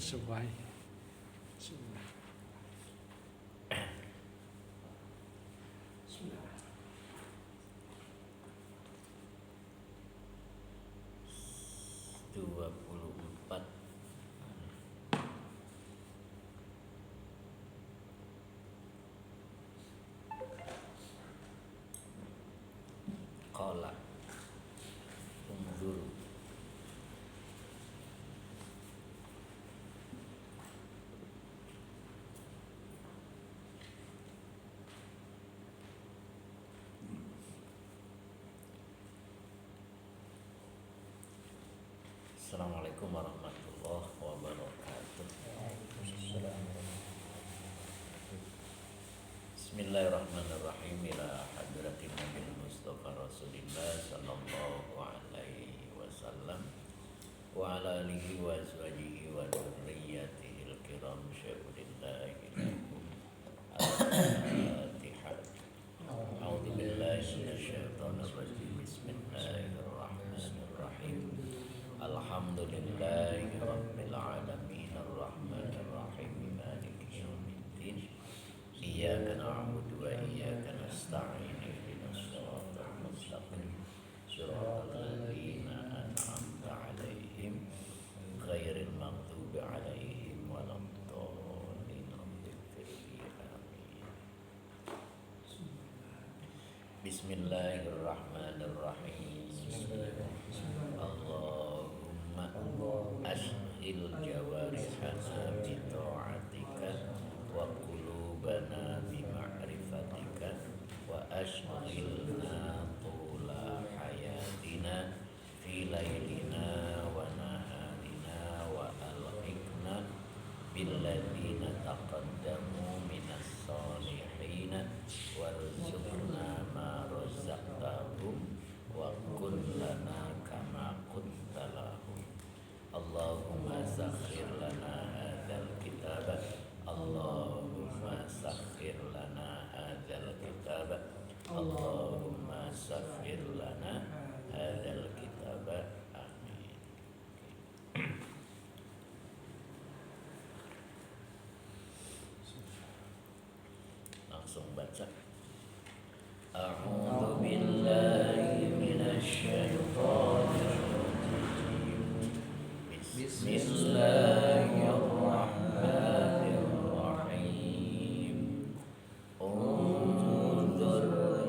sesuai. 24 Qala unzur Assalamualaikum warahmatullahi wabarakatuh. Bismillahirrahmanirrahim. Ila hadratin Nabil Mustafa Rasulillah sallallahu alaihi wasallam wa ala alihi wa azwajihi wa dzurriyyatihil kiram syai'ulillahi lahum. Al-Fatihah. A'udzu billahi minasyaitonir rajim. Bismillahirrahmanirrahim. Alhamdulillahi rabbil alamin arrahmanir rahim maliki yaumiddin iyyaka na'budu wa iyyaka nasta'in ihdinas siratal mustaqim siratal ladzina an'amta 'alaihim ghairil maghdubi 'alaihim waladdallin amin. Bismillahirrahmanirrahim. Allahumma ashghil jawarihana bi ta'atika wa qulubana bi ma'rifatika wa ashghilna tula hayatina fi laylina wa naharina wa alhiqna bil ladzina taqaddamu minas solihina warzuqna ma razaqtahum wa kun lana kama kunta lahum. Allahumma sakhir lana hadzal kitaba Allahumma sakhir lana hadzal kitaba Allahumma sakhir lana hadzal kitaba amin. Langsung baca. A'udzu billahi minasy syaithanir rajim. Bismillahirrahmanirrahim. Unzur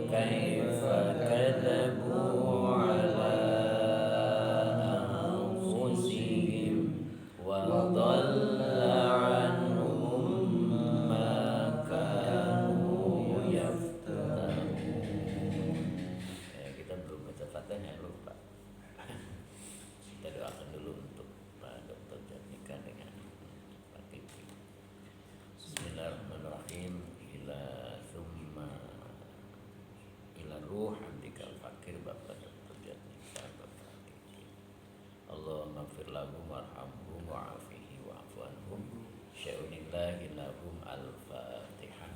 kaifa kadzabu ala anfusihim wa dhalla anhum ma kanu yaftarun. Kita belum baca Fatihah, lupa. Kita doakan dulu untuk Pak Dr. Janika dengan Pak Titi. Bismillahirrahmanirrahim. Ila ruh abdikal fakir Bapak Dr. Janika Bapak Titi. Allahumma gfir lahum warhamhum wa'afihi wa'fu anhum syai'unillahi lahum. Al-Fatihah.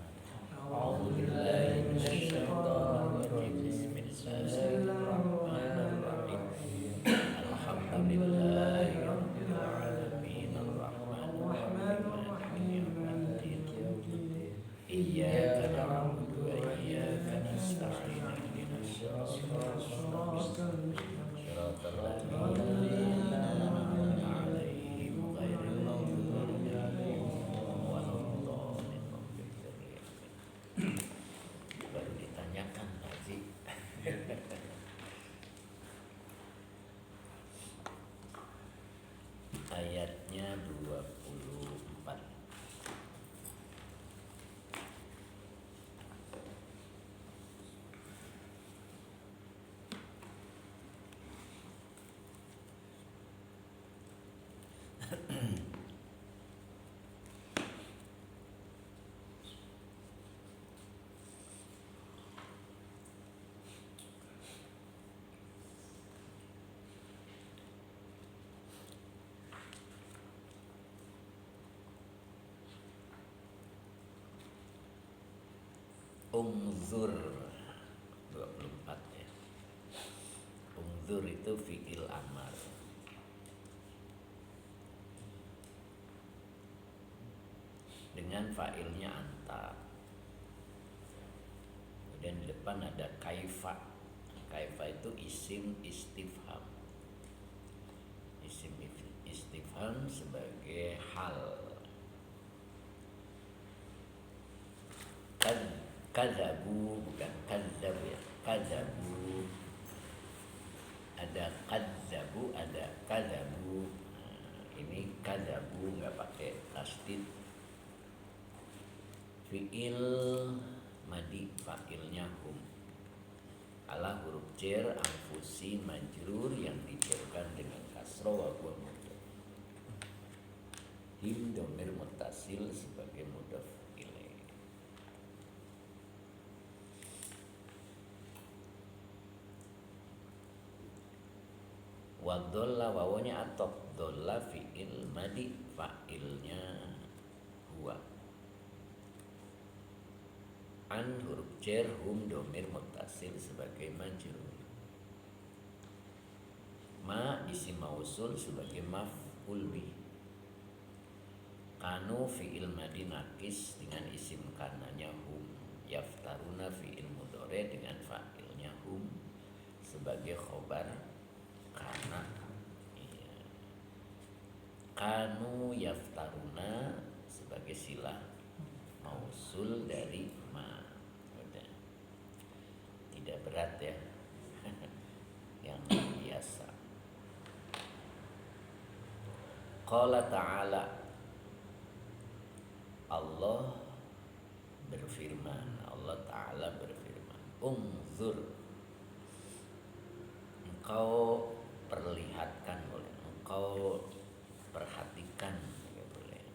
A'udzu billahi minasy syaithanir rajim. Bismillahirrahmanirrahim. Alhamdulillahi rabbil alamin arrahmanir rahim maliki yaumiddin iyyaka na'budu wa iyyaka nasta'in ihdinas siratal mustaqim siratal ladzina an'amta 'alaihim ghairil maghdubi 'alaihim waladdallin. Baru ditanyakan lagi. Ayatnya 24. Umzur 24 ya. Umzur itu fi'il amar. dengan fa'ilnya anta. Kemudian di depan ada kaifa. Kaifa itu isim istifham. Isim istifham sebagai hal. Kadzabu bukan kadzab ya. Kadzabu. Ada kadzabu, ada kadzabu. Ini kadzabu nggak pakai tasdid. Fi'il madi fa'ilnya hum. Ala huruf jar anfusi majrur yang dijarkan dengan kasroh wa huwa mudhaf. Him domir mutasil sebagai mudhaf ilaih. Wa dhalla wawanya atop dhalla fi'il madi fa'ilnya huwa. An huruf jar hum domir mutasil sebagai majrur. Ma isim mausul sebagai maf'ul bih. Kanu fi'il madi nakis dengan isim kananya hum. Yaftaruna fi'il mudhari dengan fa'ilnya hum sebagai khobar kana. Iya. Kanu yaftaruna sebagai silah mausul dari ma. Udah. Tidak berat ya. Yang biasa. Qala ta'ala, Allah berfirman, Allah Ta'ala berfirman, Unzur, engkau perlihatkan boleh, engkau perhatikan juga boleh,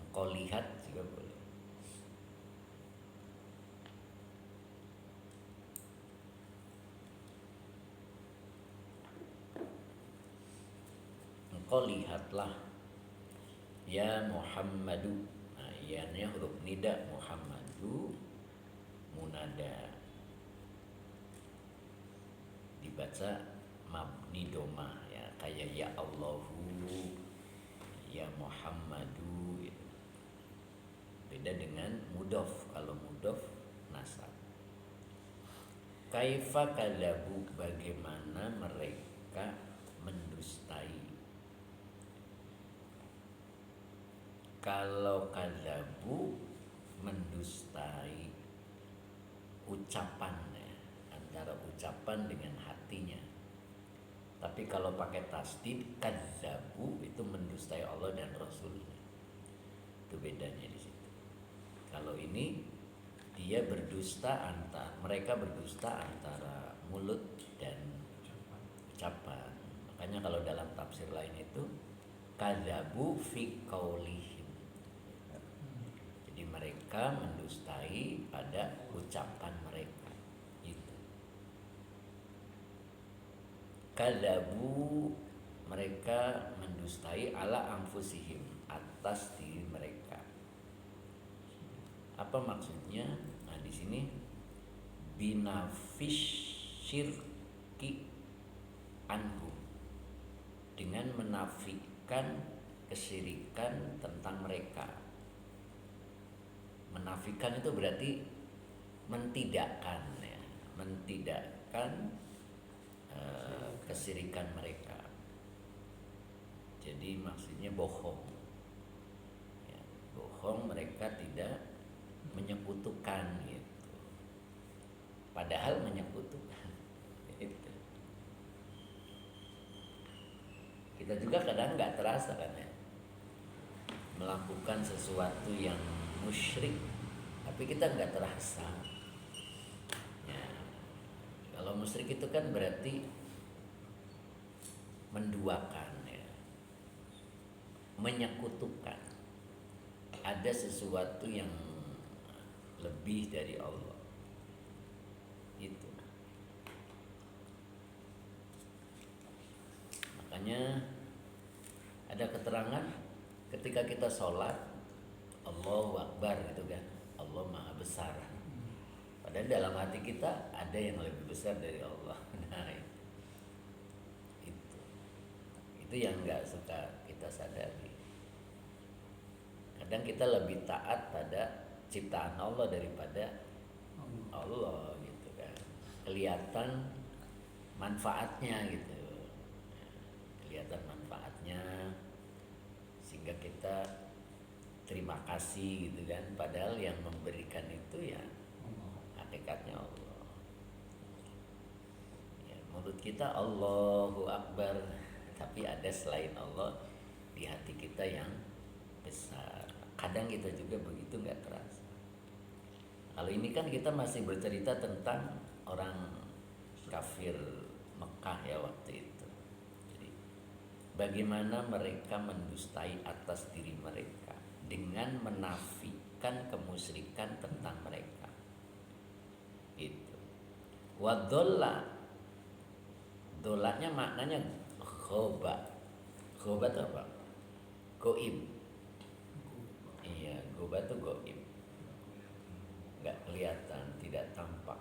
engkau lihat juga boleh. Engkau lihatlah ya Muhammadu. Nah, ianya huruf nida, Muhammadu munada, dibaca mabni doma ya, kayak ya Allahu, ya Muhammadu gitu. Beda dengan mudhof. Kalau mudhof nasab. Kaifa kadzabu, bagaimana mereka mendustai. Kalau kadzabu mendustai ucapannya, antara ucapan dengan hatinya. Tapi kalau pakai tasdid kadzabu itu mendustai Allah dan Rasulnya. Itu bedanya di situ. Kalau ini dia berdusta mereka berdusta antara mulut dan ucapan. Makanya kalau dalam tafsir lain itu kadzabu fi qaulihim. Jadi mereka mendustai pada ucapan mereka. Itu. Kadzabu, mereka mendustai ala anfusihim, atas diri mereka. Apa maksudnya? Nah, di sini binafish syirki anhum, dengan menafikan kesyirikan tentang mereka. Menafikan itu berarti mentidakkan ya, mentidakkan kesyirikan mereka. Jadi maksudnya bohong ya, bohong, mereka tidak menyekutukan gitu, padahal menyekutukan itu. Kita juga kadang nggak terasa kan ya, melakukan sesuatu yang musyrik, tapi kita nggak terasa ya. Kalau musyrik itu kan berarti menduakan ya, menyekutukan, ada sesuatu yang lebih dari Allah itu. Makanya ada keterangan ketika kita sholat Allahu Akbar gitu kan, Allah Maha Besar. Padahal dalam hati kita ada yang lebih besar dari Allah. Nah, itu yang nggak suka kita sadari. Kadang kita lebih taat pada ciptaan Allah daripada Allah gitu kan. Kelihatan manfaatnya gitu. Kelihatan manfaatnya sehingga kita terima kasih gitu kan, padahal yang memberikan itu ya hakikatnya Allah. Ya, menurut kita Allahu Akbar, tapi ada selain Allah di hati kita yang besar. Kadang kita juga begitu nggak terasa. Kalau ini kan kita masih bercerita tentang orang kafir Mekah ya waktu itu. Jadi bagaimana mereka mendustai atas diri mereka dengan menafikan kemusyrikan tentang mereka. Itu. Wadolla, dolanya maknanya khoba. Khoba itu apa? Goib. Iya, khoba itu goib. Nggak kelihatan, tidak tampak.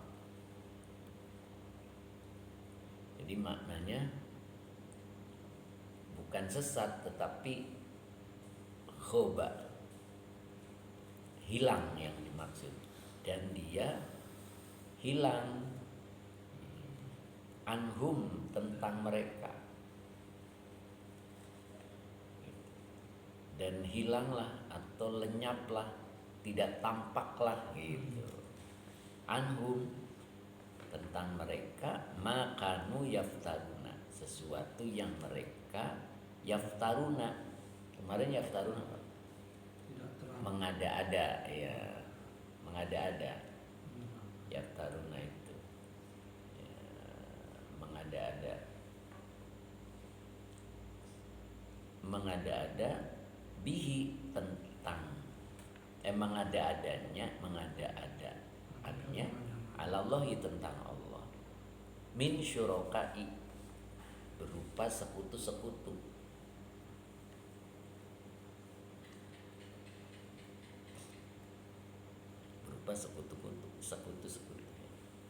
Jadi maknanya bukan sesat tetapi khoba, hilang yang dimaksud, dan dia hilang anhum tentang mereka, dan hilanglah atau lenyaplah, tidak tampaklah gitu. Anhum tentang mereka, makanu yaftaruna, sesuatu yang mereka yaftaruna. Kemarin yaftaruna apa? Mengada-ada ya, mengada-ada. Yaftaruna itu ya, mengada-ada, mengada-ada bihi tentang, mengada-adanya, mengada-ada artinya alallahi tentang Allah, min syurokai berupa sekutu-sekutu. Berupa sekutu-sekutu,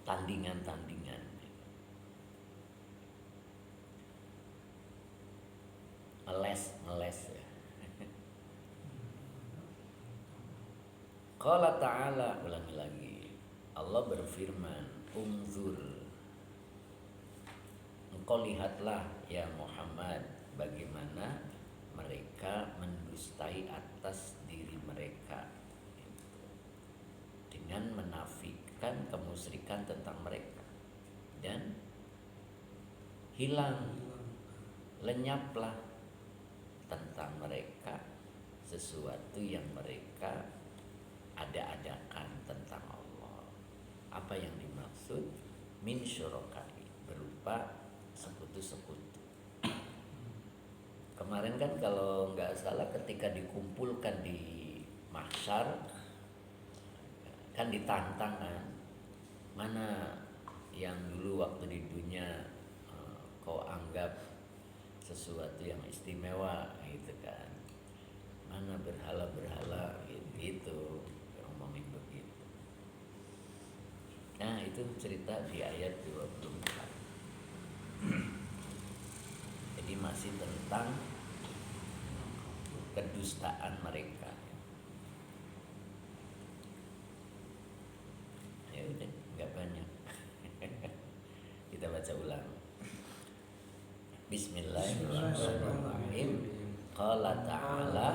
tandingan-tandingan. Ngeles ya. Qala ta'ala, ulangi lagi. Allah berfirman, unzur, engkau lihatlah ya Muhammad bagaimana mereka mendustai atas diri mereka dengan menafikan kemusyrikan tentang mereka, dan hilang, lenyaplah tentang mereka sesuatu yang mereka ada-adakan tentang Allah. Apa yang dimaksud? Min syurokai, berupa sekutu-sekutu. Kemarin kan kalau nggak salah ketika dikumpulkan di mahsyar kan ditantang kan, mana yang dulu waktu di dunia kau anggap sesuatu yang istimewa gitu kan, mana berhala-berhala gitu, ngomongin begitu. Nah itu cerita di ayat 24. Jadi masih tentang kedustaan mereka. Ya udah, nggak banyak. Kita baca ulang. Bismillahirrahmanirrahim. Qala ta'ala,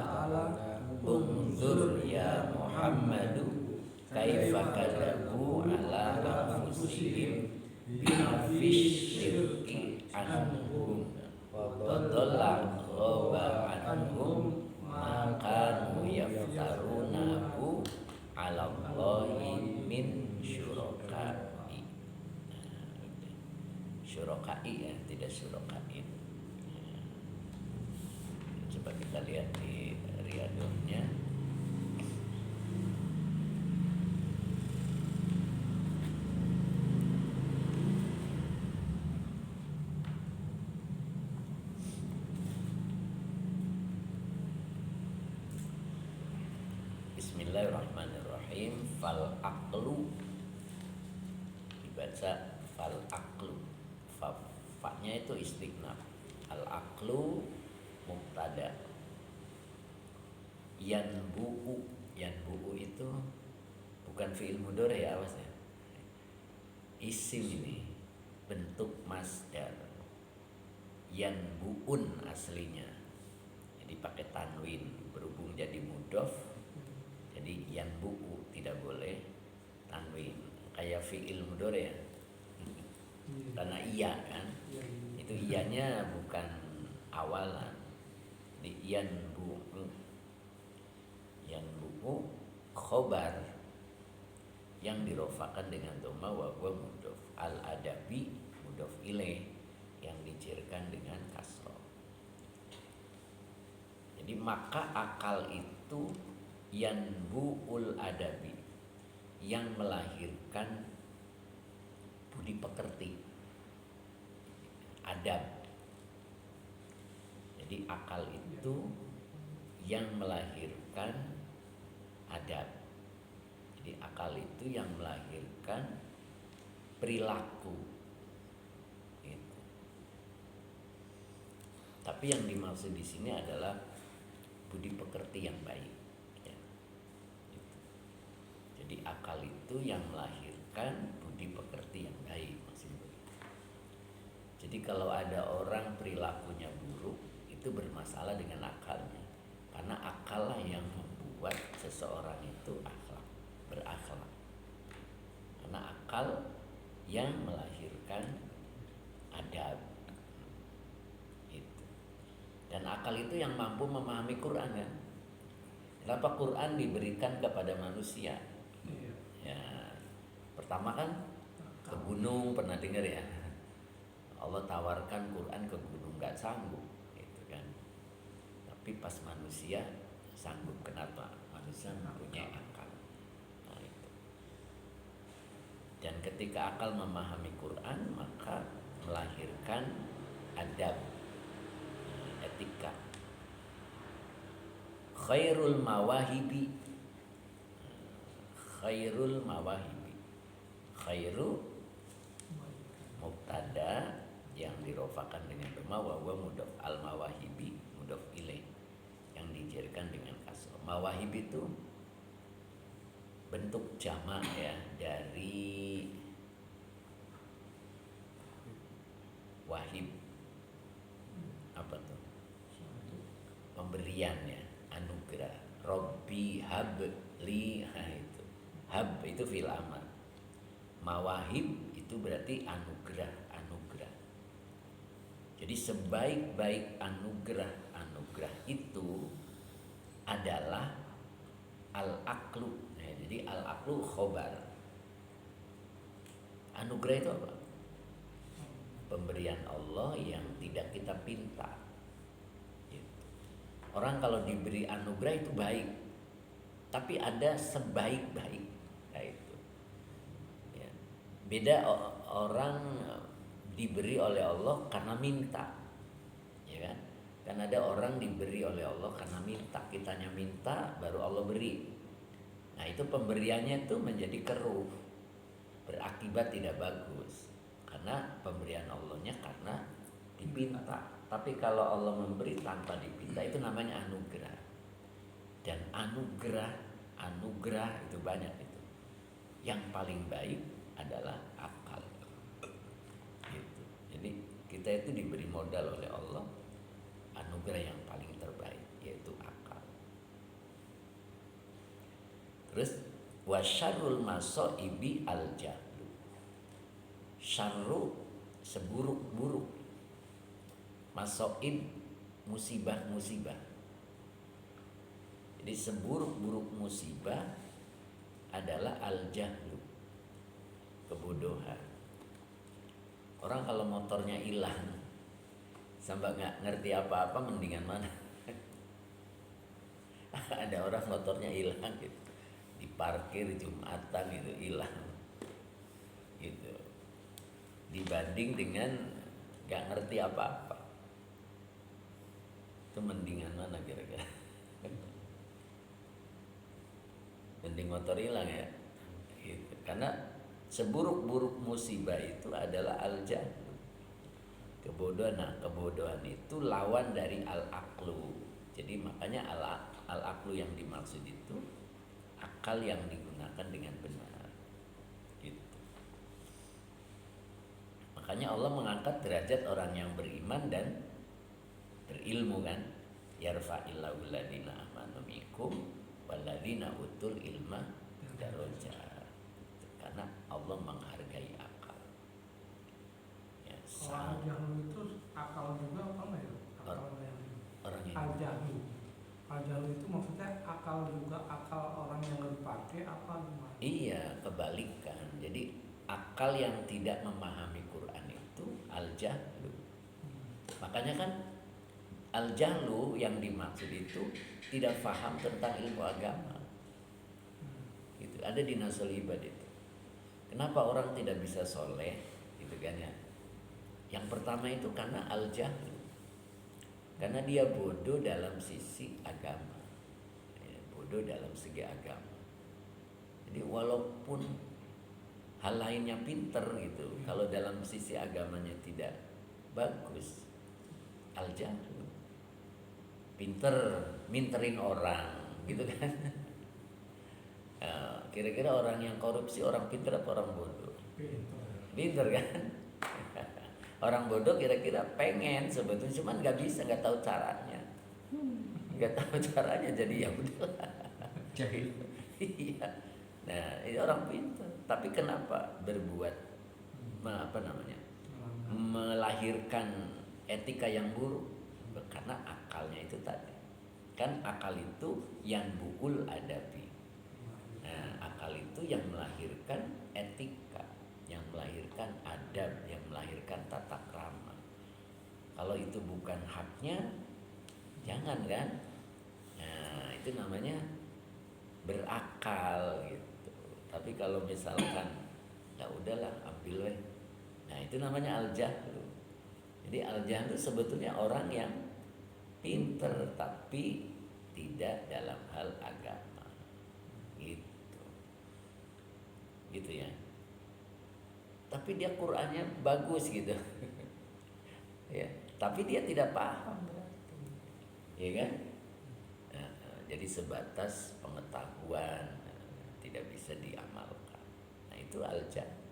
unzur ya Muhammadu kaifa kadzabu ala anfusihim bima fish syirki anhum wa dhalla ghaba anhum ma kanu yaftarunahu ala Allahi min syurakai. Syurakai ya, tidak syurakai. Coba kita lihat di Riyadhnya. Bismillahirrahmanirrahim. Fal aqlu, dibaca fal aqlu. Fa-nya itu istiqnaf. Al aqlu mubtada, Yanbu'u. Yanbu'u itu bukan fi'il mudhari ya, awas ya. Isim ini, bentuk masdar. Yanbu'un aslinya. Jadi pakai tanwin, berhubung jadi mudhof. Jadi yanbu'u tidak boleh tanwin. Kayak fi'il mudhari ya. Karena iya kan. Itu iyanya bukan awalan. Di yanbu'u. Yanbu'u khobar yang dirofakan dengan dhamma wa huwa mudhof. Al-adabi mudhof ilaih yang dicirkan dengan kasroh. Jadi maka akal itu yanbu'ul adabi, yang melahirkan budi pekerti, adab. Jadi akal itu yang melahirkan adab. Jadi akal itu yang melahirkan perilaku. Gitu. Tapi yang dimaksud di sini adalah budi pekerti yang baik. Ya. Gitu. Jadi akal itu yang melahirkan budi pekerti yang baik, maksudnya. Jadi kalau ada orang perilakunya buruk, itu bermasalah dengan akalnya. Karena akal lah yang membuat seseorang itu berakhlak. Karena akal yang melahirkan adab. Gitu. Dan akal itu yang mampu memahami Quran kan. Kenapa Quran diberikan kepada manusia? Ya, pertama kan ke gunung, pernah dengar ya? Allah tawarkan Quran ke gunung, gak sanggup, gitu kan. Tapi pas manusia sanggup. Kenapa? Manusia mempunyai akal. Nah, itu. Dan ketika akal memahami Quran, maka melahirkan adab, etika. Khairul mawahibi. Khairul mawahibi. Khairu mubtada yang dirofakan dengan dhamma wa huwa mudhof. Al mawahibi mudhof ilaih yang dijarkan dengan kasroh. Mawahib itu bentuk jamak ya dari wahib. Apa tuh? Pemberian ya, anugerah. Robbi hab li, itu. Hab itu fil amr. Mawahib itu berarti anugerah. Jadi sebaik-baik anugerah itu adalah al-aqlu. Nah, jadi al-aqlu khobar. Anugerah itu apa? Pemberian Allah yang tidak kita pinta. Gitu. Orang kalau diberi anugerah itu baik, tapi ada sebaik-baik. Nah, itu. Ya. Beda orang diberi oleh Allah karena minta, ya kan? Kan ada orang diberi oleh Allah karena minta, kitanya minta baru Allah beri. Nah itu pemberiannya itu menjadi keruh, berakibat tidak bagus, karena pemberian Allahnya karena dipinta. Tapi kalau Allah memberi tanpa dipinta, itu namanya anugerah. Dan anugerah itu banyak itu. Yang paling baik adalah akal. Jadi kita itu diberi modal oleh Allah anugerah yang paling terbaik, yaitu akal. Terus wasyarrul masaibi al-jahlu. Syarru seburuk-buruk, masaib musibah-musibah. Jadi seburuk-buruk musibah adalah al-jahlu, kebodohan. Orang kalau motornya hilang sampai nggak ngerti apa-apa, mendingan mana? Ada orang motornya hilang gitu, diparkir Jumatan itu hilang, gitu. Dibanding dengan nggak ngerti apa-apa, itu mendingan mana kira-kira? Mending motor hilang ya, gitu. Karena seburuk-buruk musibah itu adalah al-jahlu, kebodohan. Nah, kebodohan itu lawan dari al-aqlu, Jadi makanya al-aqlu yang dimaksud itu akal yang digunakan dengan benar. Gitu. Makanya Allah mengangkat derajat orang yang beriman dan berilmu kan. Yarfa'illahu alladziina aamanu minkum walladziina utul ilma darajat. Karena Allah menghargai akal. Ya, Kalau al-jahlu itu akal juga apa enggak ya? Orang yang al-jahlu. Al-jahlu itu maksudnya akal juga, akal orang yang nggak dipakai apa gimana? Iya, kebalikan. Jadi akal yang tidak memahami Quran itu al-jahlu. Makanya kan al-jahlu yang dimaksud itu tidak paham tentang ilmu agama. Itu ada di Nasul Ibad itu. Kenapa orang tidak bisa soleh? Gitu kan ya. Yang pertama itu karena al-jahlu. Karena dia bodoh dalam sisi agama. Ya, bodoh dalam segi agama. Jadi walaupun hal lainnya pinter gitu, kalau dalam sisi agamanya tidak bagus, al-jahlu. Pinter, minterin orang, gitu kan. Kira-kira orang yang korupsi orang pinter apa orang bodoh? Pinter kan. Orang bodoh kira-kira pengen sebetulnya, cuman nggak bisa, nggak tahu caranya, jadi ya udah. Iya. Nah, ini orang pintar. Tapi kenapa berbuat melahirkan etika yang buruk? Karena akalnya itu tadi. Kan akal itu yang buul adabi. Nah, akal itu yang melahirkan etika, yang melahirkan adab, yang melahirkan tata krama. Kalau itu bukan haknya, jangan kan? Nah, itu namanya berakal gitu. Tapi kalau misalkan ya udahlah ambil weh. Nah, itu namanya al-jahlu. Jadi al-jahlu sebetulnya orang yang pinter tapi tidak dalam hal agama. Gitu. Gitu ya. Tapi dia Qur'annya bagus gitu. Ya, tapi dia tidak paham berarti. Ya kan? Jadi sebatas pengetahuan, tidak bisa diamalkan. Nah, itu al-jahlu.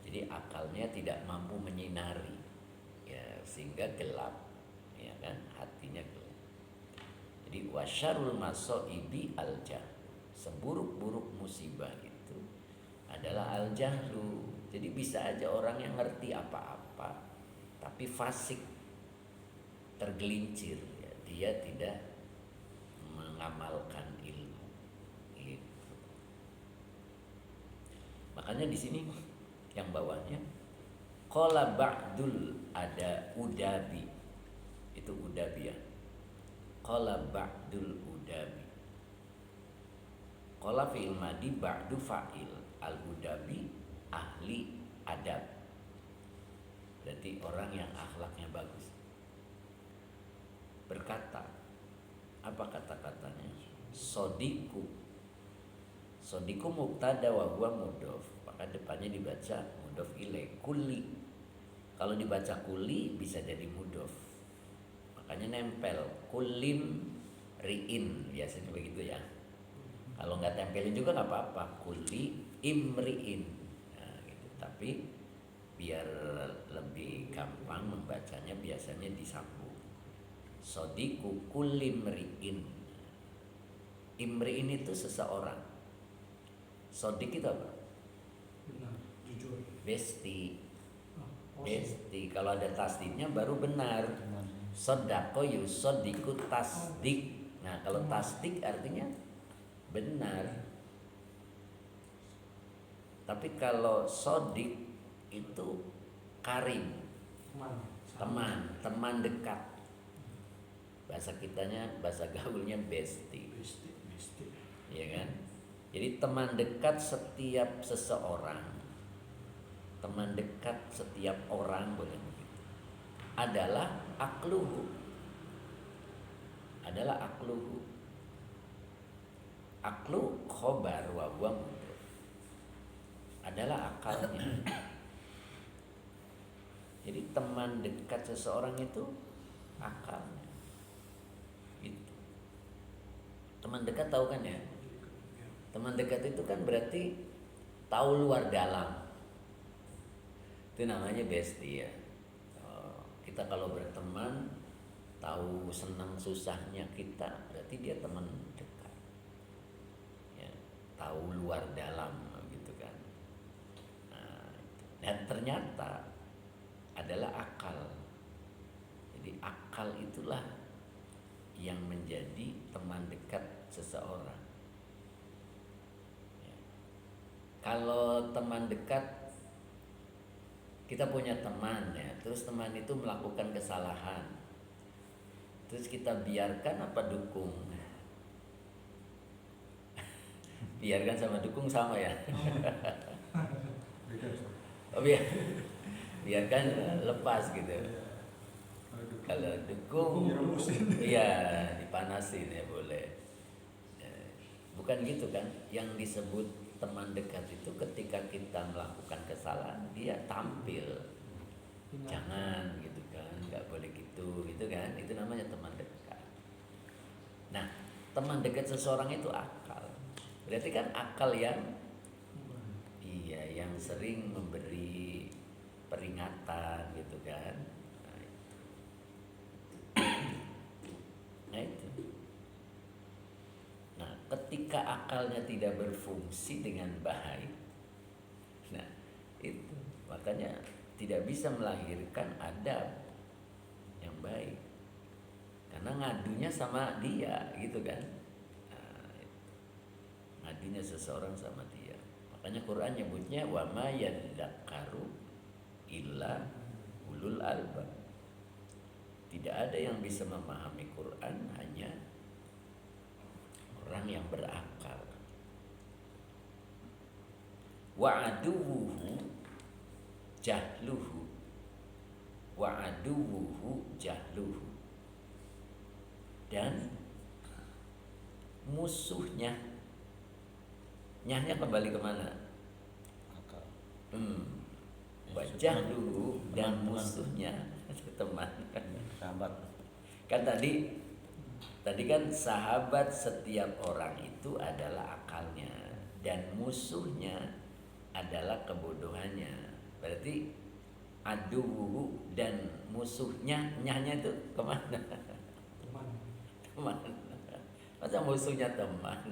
Jadi akalnya tidak mampu menyinari, ya, sehingga gelap, ya kan, hatinya gelap. Jadi wasyarul masoibi al-jahlu. Seburuk-buruk musibah itu adalah al-jahlu. Jadi bisa aja orang yang ngerti apa-apa tapi fasik, tergelincir, ya, dia tidak mengamalkan ilmu gitu. Makanya di sini yang bawahnya qala ba'dul ada udabi. Itu udabi ya. Qala ba'dul udabi. Qala fi'il madi ba'du fa'il. Al udabi ahli adab. Berarti orang yang akhlaknya bagus. Berkata, apa kata-katanya? Sodiku. Sodiku mubtada wa huwa mudhof. Maka depannya dibaca mudhof ilaih. Kuli. Kalau dibaca kuli bisa jadi mudhof. Makanya nempel. Kulim ri'in. Biasanya begitu ya. Kalau nggak tempelin juga nggak apa-apa. Kuli imri'in. Nah, gitu. Tapi biar lebih gampang membacanya biasanya disambung. Sodiku kulimri'in. Imri'in itu seseorang. Sodik itu apa? Benar, jujur. Besti. Besti. Kalau ada tasdiknya baru benar. Sodako yusodiku tasdik. Nah, kalau tasdik artinya benar. Tapi kalau sodik itu karim, teman dekat. Bahasa kitanya, bahasa gaulnya besti. Ya kan? Jadi teman dekat setiap seseorang, teman dekat setiap orang boleh begitu, adalah akluhu. Aklu khobar wa huwa mudhof. Adalah akalnya. Jadi teman dekat seseorang itu akalnya. Teman dekat tahu kan ya? Teman dekat itu kan berarti tahu luar dalam. Itu namanya bestie ya. Kita kalau berteman tahu senang susahnya kita, berarti dia teman dekat. Ya, tahu luar dalam gitu kan. Nah, dan ternyata adalah akal. Jadi akal itulah yang menjadi teman dekat seseorang. Ya. Kalau teman dekat, kita punya teman ya, terus teman itu melakukan kesalahan, terus kita biarkan apa dukung? Biarkan sama dukung sama ya? Oh, biarkan lepas gitu. Kalau dukung, iya dipanasin ya boleh. Bukan gitu kan? Yang disebut teman dekat itu ketika kita melakukan kesalahan dia tampil, jangan gitu kan, nggak boleh gitu kan, itu namanya teman dekat. Nah, teman dekat seseorang itu akal, berarti kan akal yang yang sering memberi peringatan gitu kan. Nah itu. Nah, ketika akalnya tidak berfungsi dengan baik, nah itu makanya tidak bisa melahirkan adab yang baik, karena ngadunya sama dia gitu kan. Nah, ngadunya seseorang sama dia. Makanya Quran nyebutnya wa ma yadzakkaru illa ulul albab. Tidak ada yang bisa memahami Quran, hanya orang yang berakal. Wa aduwuhu jahluhu, wa aduwuhu jahluhu, dan musuhnya, nyahnya kembali kemana? Akal. Wajah dulu dan musuhnya teman. Sahabat. Kan tadi kan sahabat setiap orang itu adalah akalnya, dan musuhnya adalah kebodohannya. Berarti aduh dan musuhnya, nyahnya itu kemana? Teman. Masa musuhnya teman?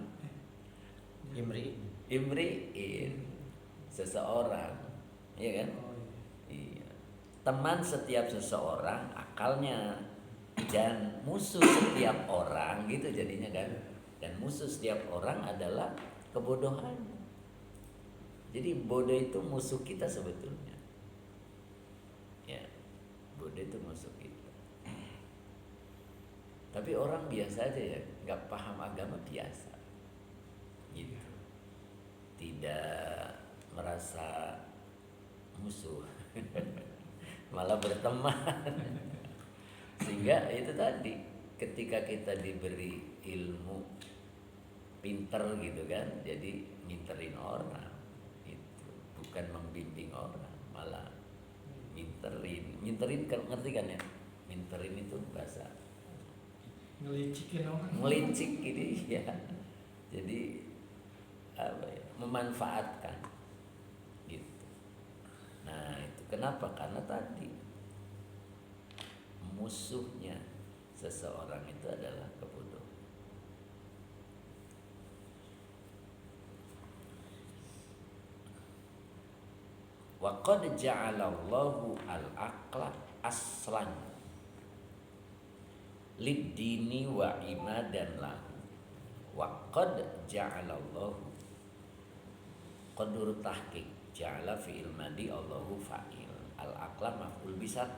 Imri'in, seseorang, ya kan? Iya. Teman setiap seseorang akalnya, dan musuh setiap orang gitu jadinya kan. Dan musuh setiap orang adalah kebodohan. Jadi bodoh itu musuh kita sebetulnya. Ya, bodoh itu musuh kita. Tapi orang biasa aja ya, nggak paham agama biasa. Gitu. Tidak merasa musuh, malah berteman. Sehingga itu tadi, ketika kita diberi ilmu, pinter gitu kan, jadi minterin orang itu, bukan membimbing orang, malah minterin kan, ngerti kan ya? Minterin itu bahasa ngelicikin orang, melicik gitu ya. Jadi apa ya, memanfaatkan gitu. Nah itu kenapa? Karena tadi musuhnya seseorang itu adalah kebodohan. Wa qad ja'alallahu al-aqla aslan lid-dini wa imadan lahu. Wa qad ja'alallahu, qadur tahqiq, ja'ala fi'il madi Allahu fa'il, al-aqla maf'ul bi 1,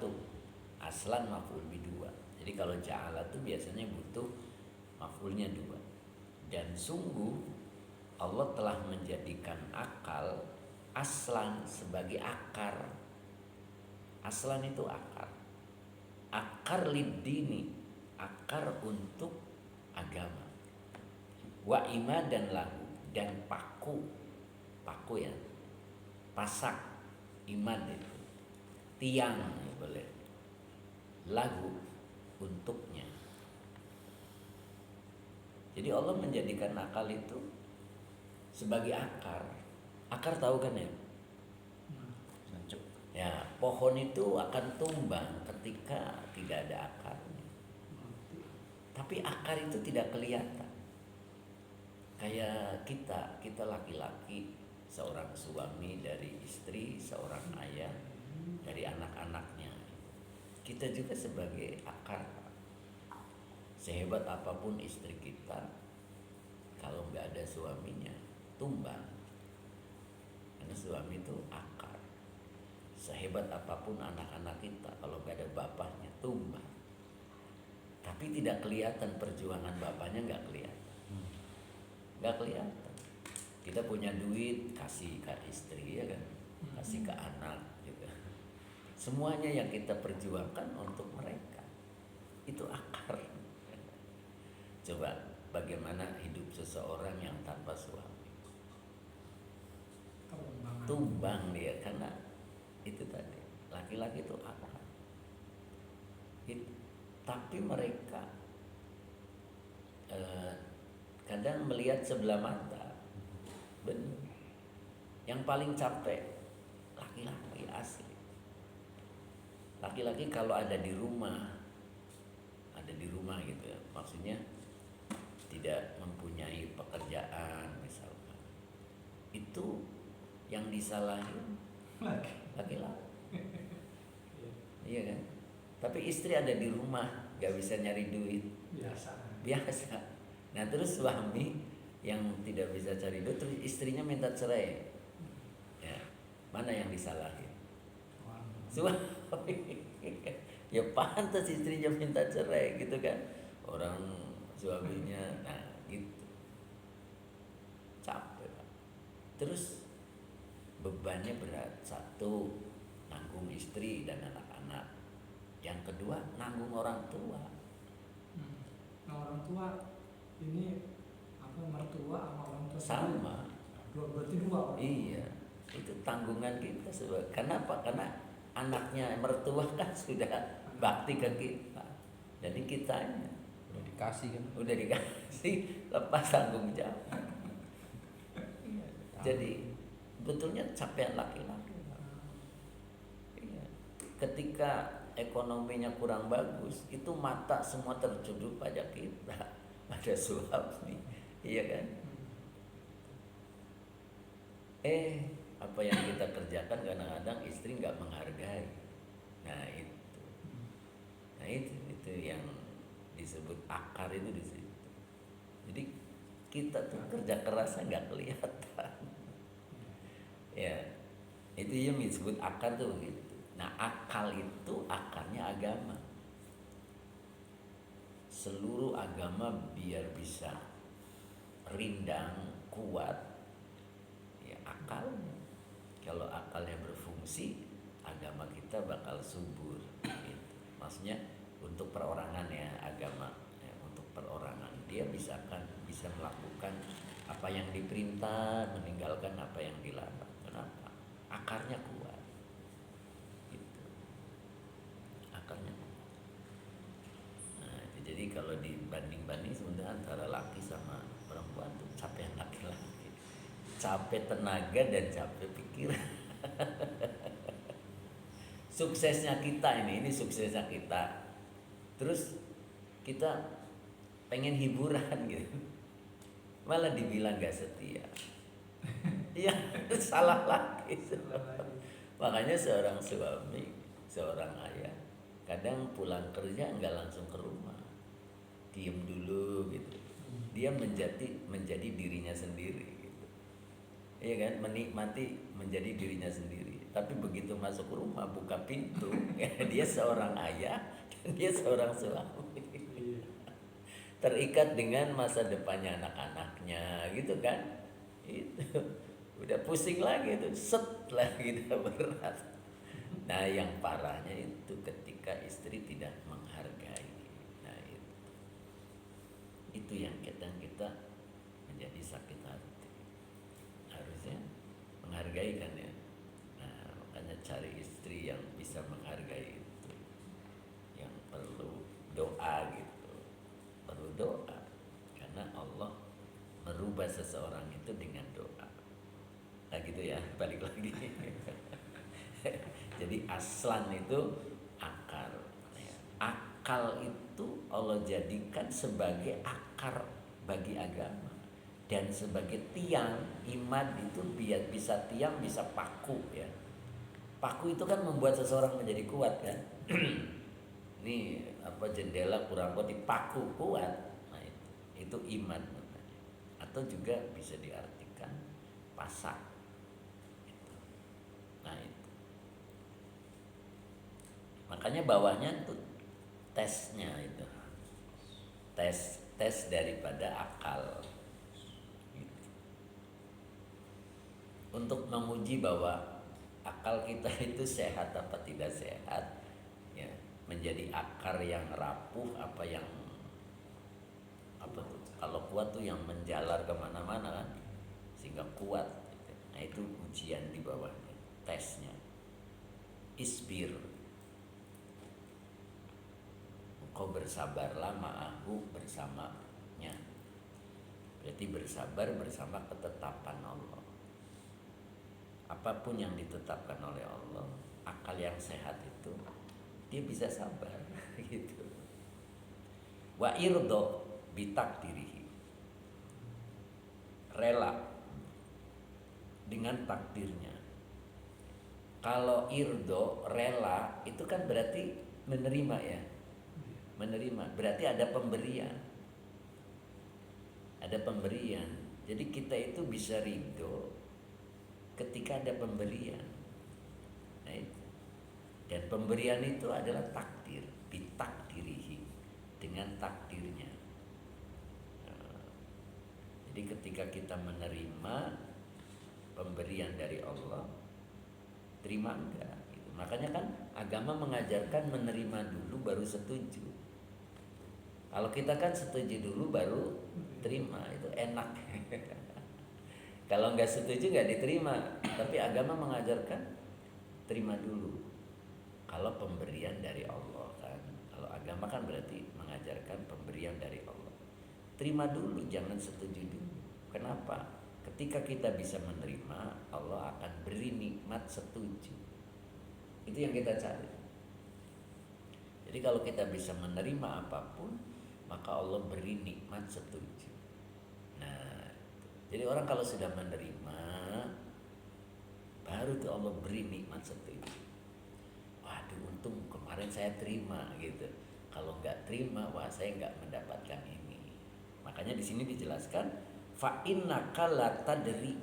aslan maf'ul bi 2. Jadi kalau ja'ala itu biasanya butuh maf'ulnya 2. Dan sungguh Allah telah menjadikan akal aslan sebagai akar. Aslan itu akar. Akar lid-dini, akar untuk agama. Wa imadan lahu, dan paku ya, pasak iman itu, tiang ya boleh, lagu untuknya. Jadi Allah menjadikan akal itu sebagai akar. Akar tahu kan ya? Sancep. Ya, pohon itu akan tumbang ketika tidak ada akarnya. Tapi akar itu tidak kelihatan. Kayak kita laki-laki, seorang suami dari istri, seorang ayah dari anak-anaknya. Kita juga sebagai akar. Sehebat apapun istri kita, kalau nggak ada suaminya, tumbang. Karena suami itu akar. Sehebat apapun anak-anak kita, kalau nggak ada bapaknya, tumbang. Tapi tidak kelihatan perjuangan bapaknya, nggak kelihatan. Nggak kelihatan. Kita punya duit, kasih ke istri, ya kan? Kasih ke anak juga. Semuanya yang kita perjuangkan untuk mereka, itu akar. Coba bagaimana hidup seseorang yang tanpa suami? Tumbang dia, karena itu tadi, laki-laki itu akar. Tapi mereka kadang melihat sebelah mata. Benar. Yang paling capek laki-laki asli. Laki-laki kalau ada di rumah gitu ya, maksudnya tidak mempunyai pekerjaan misalkan, itu yang disalahin laki-laki. Iya kan? Tapi istri ada di rumah, gak bisa nyari duit, biasa. Nah terus suami yang tidak bisa cari duit, terus istrinya minta cerai, ya mana yang disalahin? Suami. Ya pantas istrinya minta cerai gitu kan, orang suaminya, nah gitu, capek Pak. Terus bebannya berat. Satu, nanggung istri dan anak-anak. Yang kedua, nanggung orang tua. Nah, orang tua ini mertua sama orang tua Sama. Berarti dua. Iya, itu tanggungan kita sebagai. Kenapa? Karena anaknya mertua kan sudah bakti ke kita. Jadi kitanya Udah dikasih kan. udah dikasih, lepas tanggung jawab. Jadi betulnya capek laki-laki. Iya. Ketika ekonominya kurang bagus, itu mata semua tertuju pada kita, pada suami, iya kan? Apa yang kita kerjakan kadang-kadang istri nggak menghargai. Nah itu yang disebut akar itu di situ. Jadi kita tuh kerja kerasnya nggak kelihatan. Ya, itu yang disebut akar tuh begitu. Nah akal itu akarnya agama. Seluruh agama biar bisa rindang, kuat, ya akalnya. Kalau akalnya berfungsi, agama kita bakal subur gitu. Maksudnya untuk perorangan ya, agama ya, untuk perorangan dia bisa melakukan apa yang diperintah, meninggalkan apa yang dilarang. Kenapa? Akarnya kuat gitu. Akarnya kuat. Nah, jadi kalau dibanding-banding sebenarnya antara laki sama perempuan tuh capek laki-laki, capek tenaga dan capek pikiran. Suksesnya kita ini suksesnya kita. Terus kita pengen hiburan gitu, malah dibilang gak setia. Iya, salah lagi. Makanya seorang suami, seorang ayah, kadang pulang kerja nggak langsung ke rumah, diem dulu gitu. Dia menjadi dirinya sendiri gitu. Iya kan, menikmati menjadi dirinya sendiri. Tapi begitu masuk rumah, buka pintu, dia seorang ayah dan dia seorang suami. Terikat dengan masa depannya anak-anaknya gitu kan. Itu udah pusing lagi itu, set lagi udah berat. Nah yang parahnya itu ketika istri tidak menghargai. Nah itu yang kadang kita menjadi sakit hati. Harusnya menghargai kan ya. Nah makanya cari istri yang bisa menghargai itu, yang perlu doa gitu, perlu doa karena Allah merubah seseorang itu dengan doa. Nah gitu ya, balik lagi. Jadi aslan itu akar. Akal itu Allah jadikan sebagai akar bagi agama dan sebagai tiang. Iman itu bisa tiang, bisa paku ya. Paku itu kan membuat seseorang menjadi kuat kan. Ini apa, jendela kurang kuat dipaku kuat. Nah itu iman namanya. Atau juga bisa diartikan pasak. Nah itu. Makanya bawahnya tuh tesnya itu. Tes daripada akal. Gitu. Untuk menguji bahwa akal kita itu sehat apa tidak sehat, ya, menjadi akar yang rapuh apa yang apa tuh, kalau kuat tuh yang menjalar kemana-mana kan, sehingga kuat gitu. Nah itu ujian di bawahnya, tesnya. Isbir, engkau bersabarlah ma'ahu, bersamanya. Berarti bersabar bersama ketetapan Allah. Apapun yang ditetapkan oleh Allah, akal yang sehat itu dia bisa sabar gitu. Wa irdo bitakdirihi, rela dengan takdirnya. Kalau irdo rela itu kan berarti menerima ya. Menerima berarti ada pemberian. Ada pemberian. Jadi kita itu bisa ridho ketika ada pemberian. Nah itu. Dan pemberian itu adalah takdir, bitakdirihi, dengan takdirnya. Jadi ketika kita menerima pemberian dari Allah, terima enggak gitu. Makanya kan agama mengajarkan menerima dulu baru setuju. Kalau kita kan setuju dulu baru terima, itu enak. Kalau nggak setuju nggak diterima. Tapi agama mengajarkan terima dulu. Kalau pemberian dari Allah kan. Kalau agama kan berarti mengajarkan pemberian dari Allah. Terima dulu, jangan setuju dulu. Kenapa? Ketika kita bisa menerima, Allah akan beri nikmat setuju. Itu yang kita cari. Jadi kalau kita bisa menerima apapun, maka Allah beri nikmat setuju. Nah, jadi orang kalau sudah menerima, baru tuh Allah beri nikmat setuju. Waduh, untung kemarin saya terima gitu. Kalau nggak terima, wah saya nggak mendapatkan ini. Makanya di sini dijelaskan, fa innaka la tadri.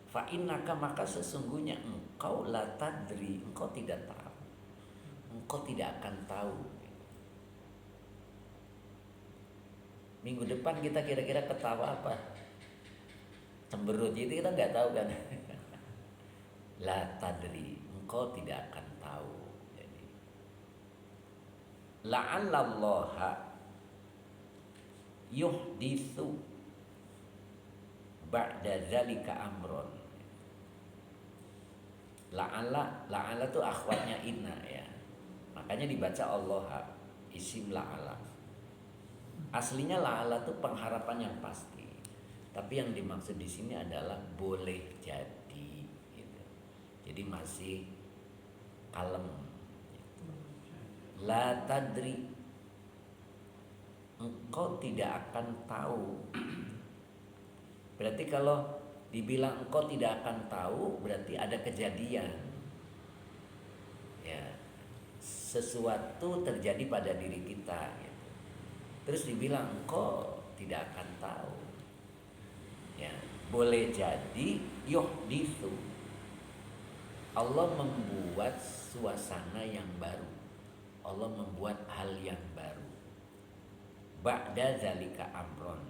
Fa innaka, maka sesungguhnya engkau la tadri, engkau tidak tahu. Engkau tidak akan tahu. Minggu depan kita kira-kira ketawa apa? Cemberut, itu kita nggak tahu kan. La tadri, engkau tidak akan tahu. Jadi la'allallaha yuhditsu ba'da dzalika amron. La'alla itu akhwatnya inna ya. Makanya dibaca Allah, isim la'ala. Aslinya la'ala itu pengharapan yang pasti. Tapi yang dimaksud di sini adalah boleh jadi gitu. Jadi masih kalem gitu. La tadri, engkau tidak akan tahu. Berarti kalau dibilang engkau tidak akan tahu, berarti ada kejadian. Ya, sesuatu terjadi pada diri kita gitu. Terus dibilang engkau tidak akan tahu. Ya, boleh jadi yuhditsu, Allah membuat suasana yang baru. Allah membuat hal yang baru. Ba'da zalika amron,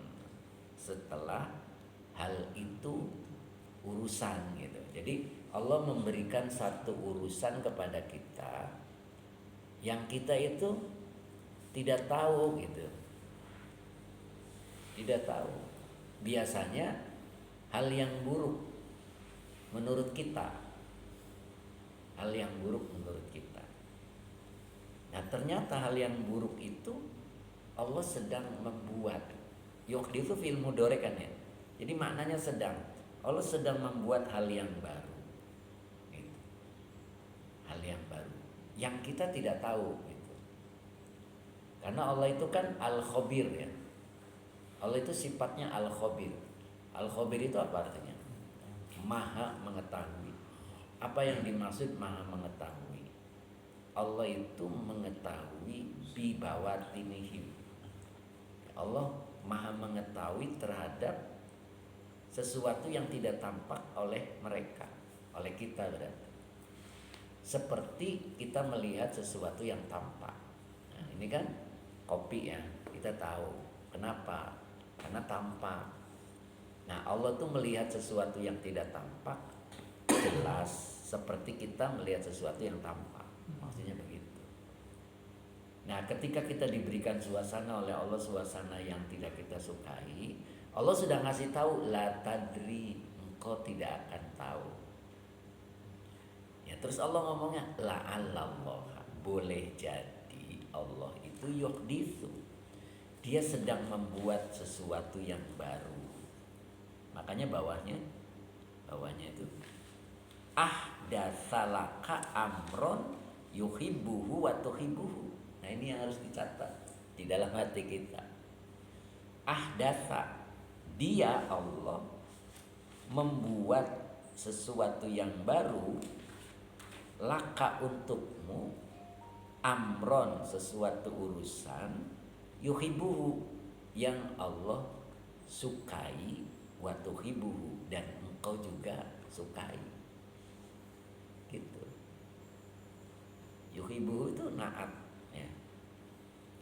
setelah hal itu urusan gitu. Jadi Allah memberikan satu urusan kepada kita yang kita itu tidak tahu gitu. Tidak tahu. Biasanya hal yang buruk menurut kita. Hal yang buruk menurut kita. Nah, ternyata hal yang buruk itu Allah sedang membuat. Yuhditsu itu fi'il mudhari kan ya. Jadi maknanya sedang. Allah sedang membuat hal yang baru. Gitu. Hal yang baru yang kita tidak tahu gitu. Karena Allah itu kan al-khabir ya. Allah itu sifatnya al-khabir. Al-khabir itu apa artinya? Maha mengetahui. Apa yang dimaksud maha mengetahui? Allah itu mengetahui bi bawatinihim. Allah maha mengetahui terhadap sesuatu yang tidak tampak oleh mereka, oleh kita berarti. Seperti kita melihat sesuatu yang tampak. Nah, ini kan kopi ya, kita tahu. Kenapa? Karena tampak. Nah, Allah tuh melihat sesuatu yang tidak tampak jelas seperti kita melihat sesuatu yang tampak. Maksudnya begitu. Nah, ketika kita diberikan suasana oleh Allah, suasana yang tidak kita sukai, Allah sudah ngasih tahu, la tadri, engkau tidak akan tahu. Ya, terus Allah ngomongnya, la'allallah, boleh jadi Allah itu yuhditsu. Dia sedang membuat sesuatu yang baru. Makanya bawahnya itu ahdatsalaka amron yuhibbuhu wa tuhibbuhu. Nah, ini yang harus dicatat di dalam hati kita. Ahdatsa, dia Allah membuat sesuatu yang baru, laka untukmu, amron sesuatu urusan, yuhibbuhu yang Allah sukai, wa tuhibbuhu dan engkau juga sukai. Gitu. Yuhibbuhu itu naat ya.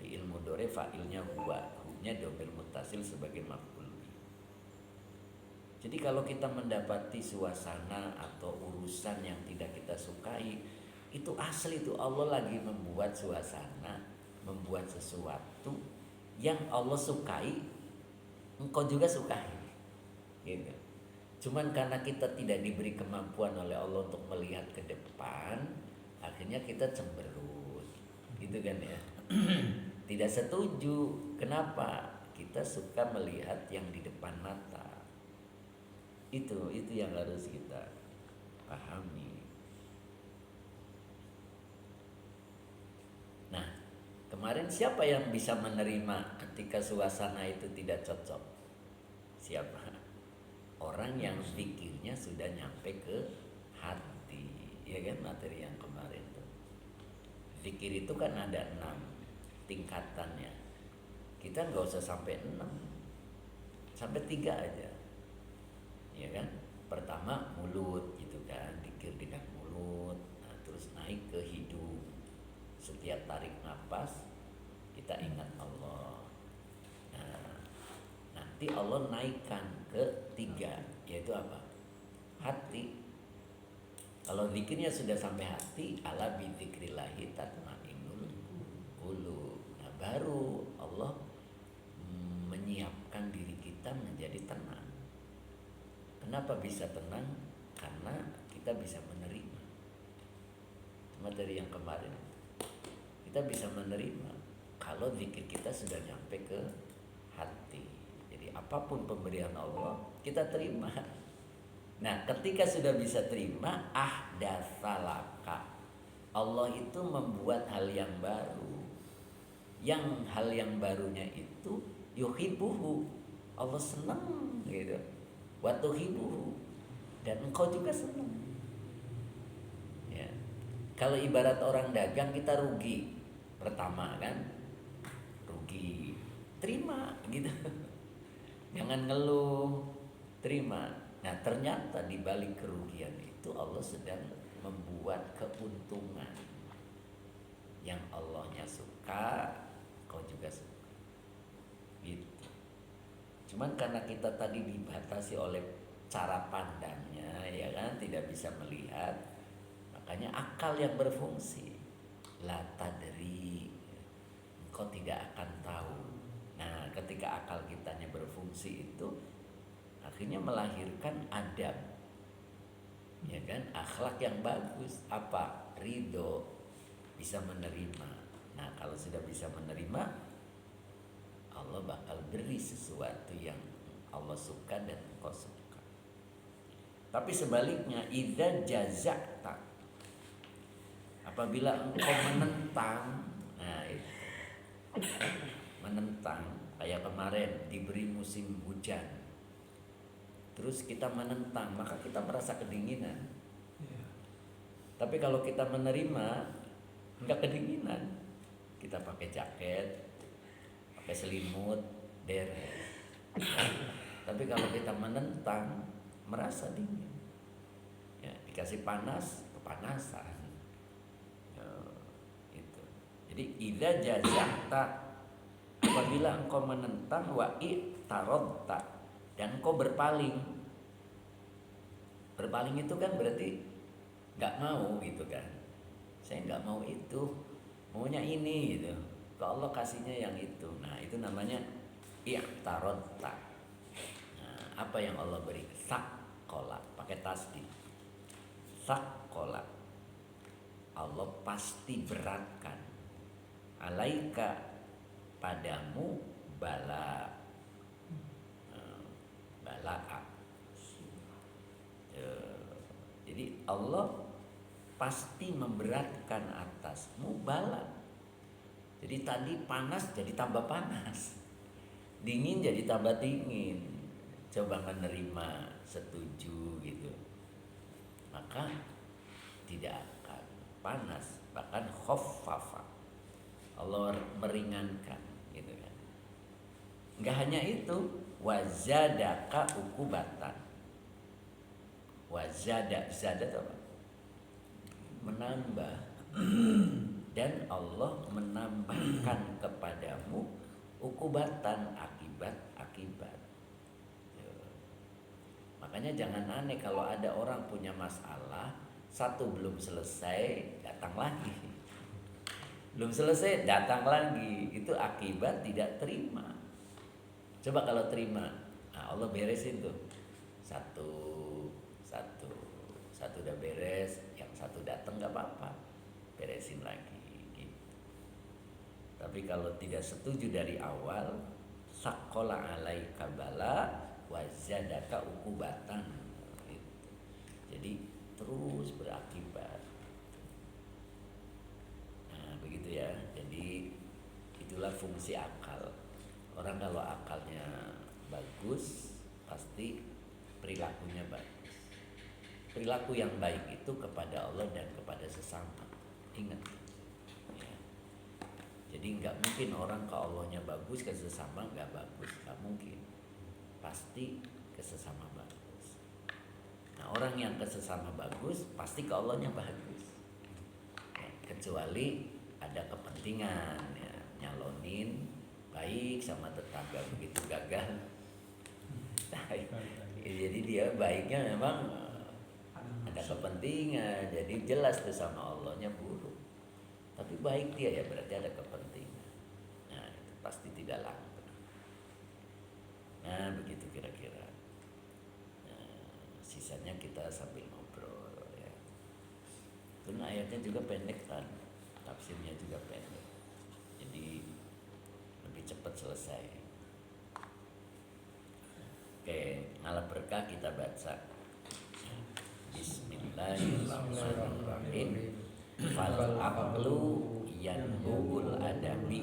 Fi'il mudhari fa'ilnya huwa, hu-nya dhamir muttasil sebagai maf'ul. Jadi kalau kita mendapati suasana atau urusan yang tidak kita sukai, itu asli itu Allah lagi membuat suasana, membuat sesuatu yang Allah sukai, engkau juga sukai. Gitu. Cuman karena kita tidak diberi kemampuan oleh Allah untuk melihat ke depan, akhirnya kita cemberut, gitu kan ya. Tidak setuju. Kenapa? Kita suka melihat yang di depan mata. Itu yang harus kita pahami. Nah, kemarin siapa yang bisa menerima ketika suasana itu tidak cocok? Siapa? Orang yang zikirnya sudah nyampe ke hati, ya kan, materi yang kemarin tuh. Zikir itu kan ada 6 tingkatannya. Kita nggak usah sampai 6, sampai 3 aja, ya kan. Pertama mulut gitu kan, zikir dengan mulut. Nah, terus naik ke hidung. Setiap tarik nafas kita ingat Allah. Nah, nanti Allah naikkan ke 3, yaitu apa? Hati. Kalau zikirnya sudah sampai hati, ala bi dzikrillahi tatmainnul qulub. Nah, baru Allah menyiapkan diri kita menjadi tenang. Kenapa bisa tenang? Karena kita bisa menerima. Materi yang kemarin, kita bisa menerima kalau zikir kita sudah nyampe ke hati. Jadi apapun pemberian Allah kita terima. Nah, ketika sudah bisa terima, ahdatsalaka, Allah itu membuat hal yang baru. Yang hal yang barunya itu yuhibbuhu, Allah senang gitu. Wa tuhibbuhu, dan engkau juga senang. Ya. Kalau ibarat orang dagang, kita rugi pertama kan, rugi, terima gitu. Jangan ngeluh, terima. Nah, ternyata di balik kerugian itu Allah sedang membuat keuntungan. Yang Allahnya suka, kau juga suka. Gitu. Cuman karena kita tadi dibatasi oleh cara pandangnya, ya kan, tidak bisa melihat, makanya akal yang berfungsi. La tadri, engkau tidak akan tahu. Nah, ketika akal kitanya berfungsi itu akhirnya melahirkan adab, ya kan, akhlak yang bagus. Apa? Ridho, bisa menerima. Nah, kalau sudah bisa menerima, sesuatu yang Allah suka dan engkau suka. Tapi sebaliknya, idza jaza'ta, apabila engkau menentang, nah itu menentang, kayak kemarin diberi musim hujan, terus kita menentang, maka kita merasa kedinginan. Iya. Tapi kalau kita menerima, nggak kedinginan, kita pakai jaket, pakai selimut, beres. Tapi kalau kita menentang, merasa dingin. Ya, dikasih panas, kepanasan. Ya, itu. Jadi idza jaza'ta, apabila engkau menentang, wa i'taradta, dan engkau berpaling. Berpaling itu kan berarti nggak mau gitu kan. Saya nggak mau itu, maunya ini gitu. Kalau Allah kasihnya yang itu. Nah, itu namanya i'taradta. Nah, apa yang Allah beri? Saqqala, pakai tasdid. Saqqala, Allah pasti beratkan. Alaika, padamu, bala, balaa. Jadi Allah pasti memberatkan atasmu bala. Jadi tadi panas jadi tambah panas, dingin jadi tambah dingin. Coba menerima, setuju gitu, maka tidak akan panas, bahkan khaffafa, Allah meringankan gitu kan. Enggak hanya itu, wazadaka ukubatan. Wazada, zada apa? Menambah. Dan Allah menambahkan kepadamu ukubatan, akibat-akibat. Makanya jangan aneh kalau ada orang punya masalah, satu belum selesai, datang lagi. Belum selesai, datang lagi. Itu akibat tidak terima. Coba kalau terima, nah Allah beresin tuh. Satu udah beres, yang satu datang nggak apa-apa, beresin lagi gitu. Tapi kalau tidak setuju dari awal, saqqala alaika bala wa zadaka ukubatan gitu. Jadi terus berakibat. Nah begitu ya. Jadi itulah fungsi akal. Orang kalau akalnya bagus, pasti perilakunya bagus. Perilaku yang baik itu kepada Allah dan kepada sesama. Ingat ya. Jadi nggak mungkin orang ke Allahnya bagus, ke sesama nggak bagus, nggak mungkin. Pasti ke sesama bagus. Nah orang yang ke sesama bagus pasti ke Allahnya bagus ya, kecuali ada kepentingan ya, nyalonin baik sama tetangga, begitu gagal. Nah, jadi dia baiknya memang ada kepentingan, jadi jelas tuh sama Allahnya buruk. Tapi baik dia ya berarti ada kepentingan. Nah itu pasti tidak langgeng. Nah begitu kira-kira. Nah, sisanya kita sambil ngobrol ya. Itu ayatnya juga pendek kan, tafsirnya juga pendek. Jadi lebih cepat selesai. Oke, ngalah berkah kita baca. Bismillahirrahmanirrahim. Fal aqlu yanbugul adabi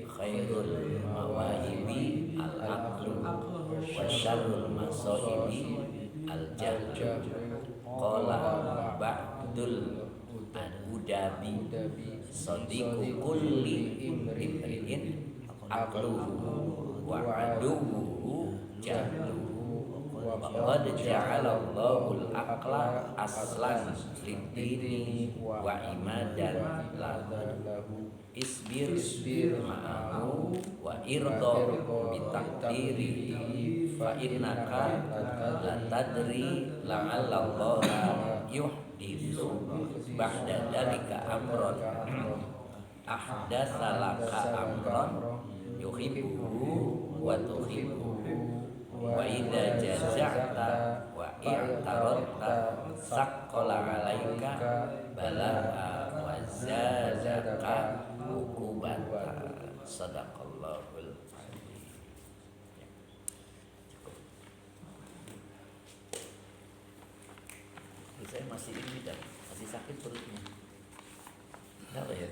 khairul mawahibi al aqlu wa syarrul masahibi al jahlu. Qala ba'dul udabi sadiqu kulli imri'in aqluhu wa aduwuhu jahluhu. Qad ja'alallahu al-aqla aslan lid-dini wa imadan lahu. Isbir ma'ahu wa irda bitaqdirihi fa innaka la tadri la'allallaha yuhditsu ba'da dzalika amran ahdatsa laka amran yuhibbuhu wa tuhibbuhu. Wa idza jaza'ta wa i'taradta saqqala 'alaika bala'a wa zadaka ukubata. Sadaqallahul adzim. saya masih ini dan masih sakit perutnya. Kenapa ya?